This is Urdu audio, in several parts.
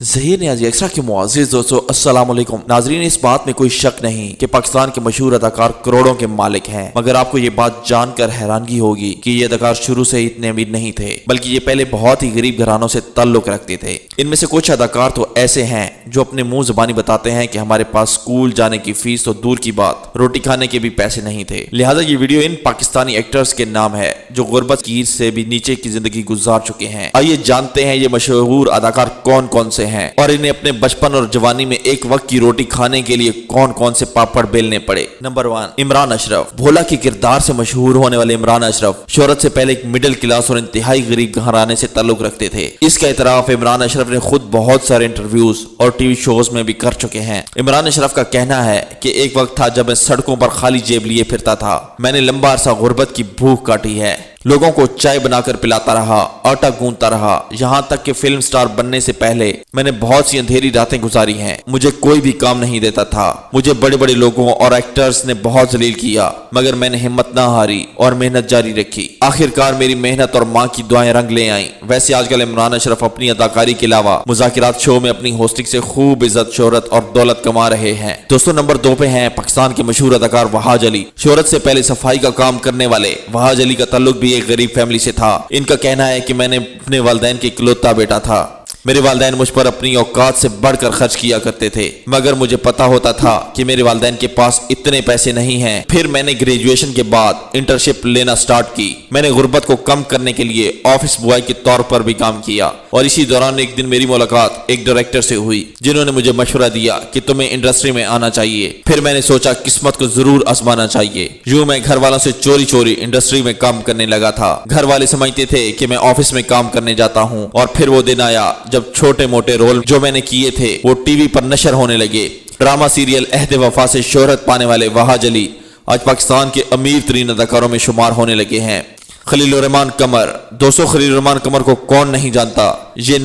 ظہیر نیازی ایکسٹرا کے معزز دوستو السلام علیکم ناظرین، اس بات میں کوئی شک نہیں کہ پاکستان کے مشہور اداکار کروڑوں کے مالک ہیں، مگر آپ کو یہ بات جان کر حیرانگی ہوگی کہ یہ اداکار شروع سے اتنے امیر نہیں تھے، بلکہ یہ پہلے بہت ہی غریب گھرانوں سے تعلق رکھتے تھے۔ ان میں سے کچھ اداکار تو ایسے ہیں جو اپنے منہ زبانی بتاتے ہیں کہ ہمارے پاس اسکول جانے کی فیس تو دور کی بات، روٹی کھانے کے بھی پیسے نہیں تھے۔ لہٰذا یہ ویڈیو ان پاکستانی ایکٹرز کے نام ہے جو غربت کی سے بھی نیچے کی زندگی گزار چکے ہیں۔ آئیے جانتے ہیں یہ مشہور اداکار کون کون سے ہیں اور انہیں اپنے بچپن اور جوانی میں ایک وقت کی روٹی کھانے کے لیے کون کون سے پاپڑ بیلنے پڑے۔ نمبر 1، عمران اشرف۔ بھولا کے کردار سے مشہور ہونے والے عمران اشرف شہرت سے پہلے ایک مڈل کلاس اور انتہائی غریب گھرانے سے تعلق رکھتے تھے۔ اس کا اعتراف عمران اشرف نے خود بہت سارے انٹرویوز اور ٹی وی شوز میں بھی کر چکے ہیں۔ عمران اشرف کا کہنا ہے کہ ایک وقت تھا جب میں سڑکوں پر خالی جیب لیے پھرتا تھا، میں نے لمبا عرصہ غربت کی بھوک کاٹی ہے، لوگوں کو چائے بنا کر پلاتا رہا، آٹا گوندتا رہا، یہاں تک کہ فلم سٹار بننے سے پہلے میں نے بہت سی اندھیری راتیں گزاری ہیں، مجھے کوئی بھی کام نہیں دیتا تھا، مجھے بڑے بڑے لوگوں اور ایکٹرز نے بہت ذلیل کیا، مگر میں نے ہمت نہ ہاری اور محنت جاری رکھی، آخرکار میری محنت اور ماں کی دعائیں رنگ لے آئیں۔ ویسے آج کل عمران اشرف اپنی اداکاری کے علاوہ مذاکرات شو میں اپنی ہوسٹنگ سے خوب عزت، شہرت اور دولت کما رہے ہیں۔ دوستو نمبر 2 پہ ہیں پاکستان کے مشہور اداکار وحاج علی۔ شہرت سے پہلے صفائی کا کام کرنے والے وحاج علی کا تعلق بھی ایک غریب فیملی سے تھا۔ ان کا کہنا ہے کہ میں نے اپنے والدین کے اکلوتا بیٹا تھا، میرے والدین مجھ پر اپنی اوقات سے بڑھ کر خرچ کیا کرتے تھے، مگر مجھے پتا ہوتا تھا کہ میرے والدین کے پاس اتنے پیسے نہیں ہیں۔ پھر میں نے گریجویشن کے بعد انٹرنشپ لینا سٹارٹ کی، میں نے غربت کو کم کرنے کے لیے آفس بوائے کے طور پر بھی کام کیا، اور اسی دوران ایک دن میری ملاقات ایک ڈائریکٹر سے ہوئی جنہوں نے مجھے مشورہ دیا کہ تمہیں انڈسٹری میں آنا چاہیے۔ پھر میں نے سوچا قسمت کو ضرور آزمانا چاہیے، یوں میں گھر والوں سے چوری چوری انڈسٹری میں کام کرنے لگا تھا۔ گھر والے سمجھتے تھے کہ میں آفس میں کام کرنے جاتا ہوں، اور پھر وہ دن آیا جب چھوٹے موٹے رول جو میں نے کیے تھے وہ ٹی وی پر نشر ہونے لگے۔ ڈرامہ سیریل عہد وفا سے شہرت پانے والے وحاج علی آج پاکستان کے امیر ترین اداکاروں میں شمار ہونے لگے ہیں۔ خلیل الرحمان قمر۔ دوستو خلیل الرحمان قمر کو کون نہیں جانتا؟ یہ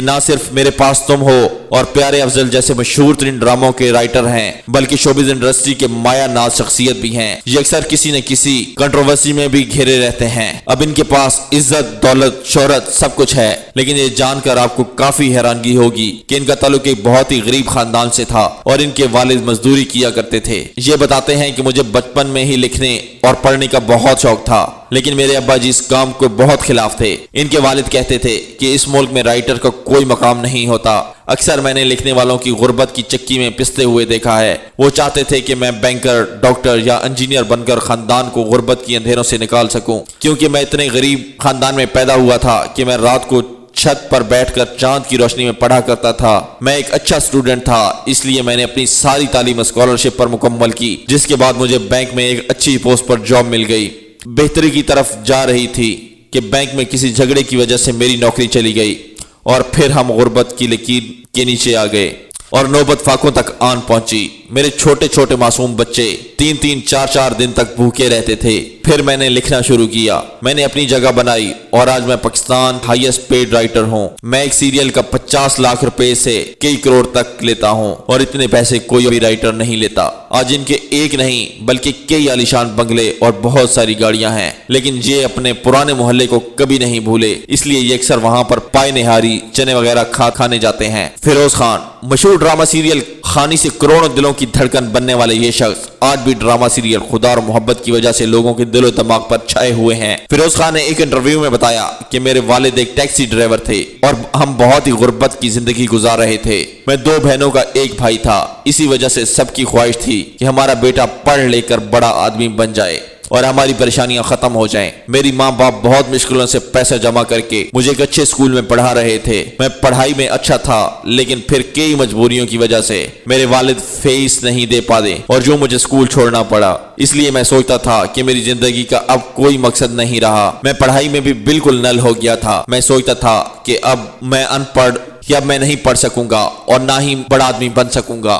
نہ صرف میرے پاس تم ہو اور پیارے افضل جیسے مشہور ترین ڈراموں کے رائٹر ہیں، بلکہ شوبز انڈسٹری کے مایہ ناز شخصیت بھی ہیں۔ یہ اکثر کسی نہ کسی کنٹروورسی میں بھی گھرے رہتے ہیں۔ اب ان کے پاس عزت، دولت، شہرت سب کچھ ہے، لیکن یہ جان کر آپ کو کافی حیرانگی ہوگی کہ ان کا تعلق ایک بہت ہی غریب خاندان سے تھا اور ان کے والد مزدوری کیا کرتے تھے۔ یہ بتاتے ہیں کہ مجھے بچپن میں ہی لکھنے اور پڑھنے کا بہت شوق تھا، لیکن میرے ابا جی اس کام کو بہت خلاف تھے۔ ان کے والد کہتے تھے کہ اس ملک میں رائٹر کا کوئی مقام نہیں ہوتا۔ اکثر میں نے لکھنے والوں کی غربت کی چکی میں پستے ہوئے دیکھا ہے۔ وہ چاہتے تھے کہ میں بینکر، ڈاکٹر یا انجینئر بن کر خاندان کو غربت کی اندھیروں سے نکال سکوں، کیونکہ میں اتنے غریب خاندان میں پیدا ہوا تھا کہ میں رات کو چھت پر بیٹھ کر چاند کی روشنی میں پڑھا کرتا تھا۔ میں ایک اچھا اسٹوڈنٹ تھا، اس لیے میں نے اپنی ساری تعلیم اسکالرشپ پر مکمل کی، جس کے بعد مجھے بینک میں ایک اچھی پوسٹ پر جاب مل گئی۔ بہتری کی طرف جا رہی تھی کہ بینک میں کسی جھگڑے کی وجہ سے میری نوکری چلی گئی، اور پھر ہم غربت کی لکیر کے نیچے آ گئے اور نوبت فاقوں تک آن پہنچی۔ میرے چھوٹے چھوٹے معصوم بچے 3 4 دن تک بھوکے رہتے تھے۔ پھر میں نے لکھنا شروع کیا، میں نے اپنی جگہ بنائی، اور آج میں پاکستان ہائیسٹ پیڈ رائٹر ہوں۔ میں ایک سیریل کا 50 لاکھ روپے سے کئی کروڑ تک لیتا ہوں، اور اتنے پیسے کوئی بھی رائٹر نہیں لیتا۔ آج ان کے ایک نہیں بلکہ کئی عالیشان بنگلے اور بہت ساری گاڑیاں ہیں، لیکن یہ اپنے پرانے محلے کو کبھی نہیں بھولے، اس لیے یہ اکثر وہاں پر پائے نہاری، چنے وغیرہ کھانے جاتے ہیں۔ فیروز خان۔ مشہور ڈرامہ سیریل خانی سے کروڑوں دلوں کی دھڑکن بننے والے یہ شخص آج بھی ڈرامہ سیریل خدا اور محبت کی وجہ سے لوگوں کے دل و دماغ پر چھائے ہوئے ہیں۔ فیروز خان نے ایک انٹرویو میں بتایا کہ میرے والد ایک ٹیکسی ڈرائیور تھے اور ہم بہت ہی غربت کی زندگی گزار رہے تھے۔ میں 2 بہنوں کا ایک بھائی تھا، اسی وجہ سے سب کی خواہش تھی کہ ہمارا بیٹا پڑھ لے کر بڑا آدمی بن جائے اور ہماری پریشانیاں ختم ہو جائیں۔ میری ماں باپ بہت مشکلوں سے پیسہ جمع کر کے مجھے ایک اچھے اسکول میں پڑھا رہے تھے۔ میں پڑھائی میں اچھا تھا، لیکن پھر کئی مجبوریوں کی وجہ سے میرے والد فیس نہیں دے پاتے اور جو مجھے اسکول چھوڑنا پڑا۔ اس لیے میں سوچتا تھا کہ میری زندگی کا اب کوئی مقصد نہیں رہا۔ میں پڑھائی میں بھی بالکل نل ہو گیا تھا۔ میں سوچتا تھا کہ اب میں ان پڑھ یا میں نہیں پڑھ سکوں گا اور نہ ہی بڑا آدمی بن سکوں گا۔